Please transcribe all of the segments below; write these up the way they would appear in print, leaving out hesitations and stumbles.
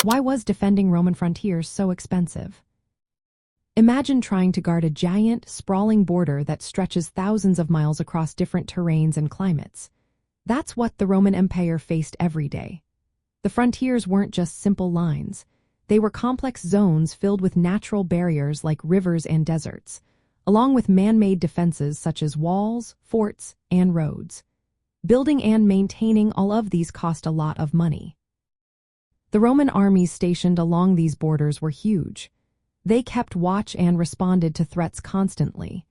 Why was defending Roman frontiers so expensive? Imagine trying to guard a giant, sprawling border that stretches thousands of miles across different terrains and climates. That's what the Roman Empire faced every day. The frontiers weren't just simple lines. They were complex zones filled with natural barriers like rivers and deserts, along with man-made defenses such as walls, forts, and roads. Building and maintaining all of these cost a lot of money. The Roman armies stationed along these borders were huge. They kept watch and responded to threats constantly.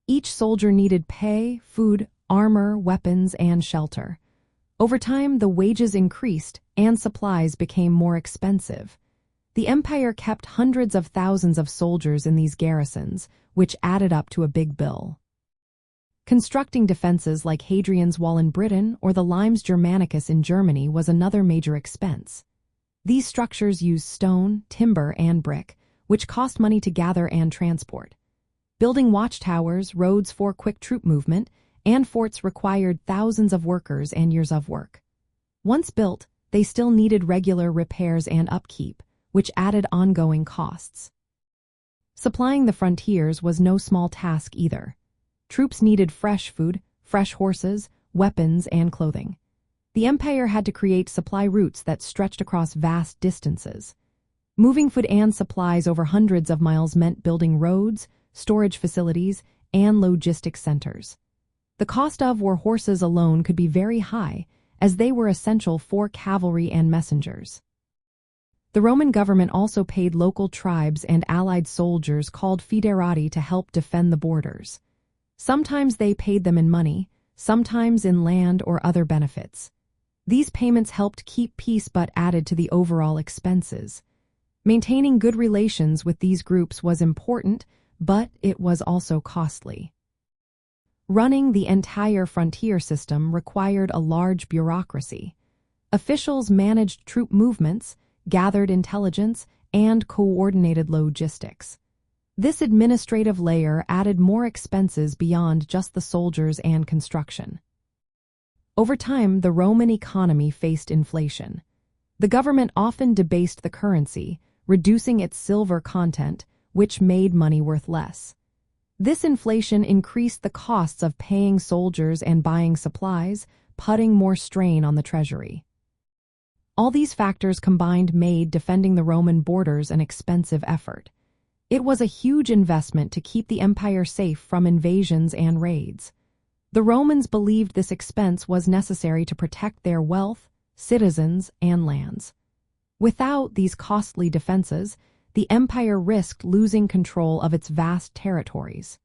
Each soldier needed pay, food, armor, weapons, and shelter. Over time, the wages increased and supplies became more expensive. The empire kept hundreds of thousands of soldiers in these garrisons, which added up to a big bill. Constructing defenses like Hadrian's Wall in Britain or the Limes Germanicus in Germany was another major expense. These structures used stone, timber, and brick, which cost money to gather and transport. Building watchtowers, roads for quick troop movement, and forts required thousands of workers and years of work. Once built, they still needed regular repairs and upkeep, which added ongoing costs. Supplying the frontiers was no small task either. Troops needed fresh food, fresh horses, weapons, and clothing. The empire had to create supply routes that stretched across vast distances. Moving food and supplies over hundreds of miles meant building roads, storage facilities, and logistics centers. The cost of war horses alone could be very high, as they were essential for cavalry and messengers. The Roman government also paid local tribes and allied soldiers called foederati to help defend the borders. Sometimes they paid them in money, sometimes in land or other benefits. These payments helped keep peace but added to the overall expenses. Maintaining good relations with these groups was important, but it was also costly. Running the entire frontier system required a large bureaucracy. Officials managed troop movements, gathered intelligence, and coordinated logistics. This administrative layer added more expenses beyond just the soldiers and construction. Over time, the Roman economy faced inflation. The government often debased the currency, reducing its silver content, which made money worth less. This inflation increased the costs of paying soldiers and buying supplies, putting more strain on the treasury. All these factors combined made defending the Roman borders an expensive effort. It was a huge investment to keep the empire safe from invasions and raids. The Romans believed this expense was necessary to protect their wealth, citizens, and lands. Without these costly defenses, the empire risked losing control of its vast territories.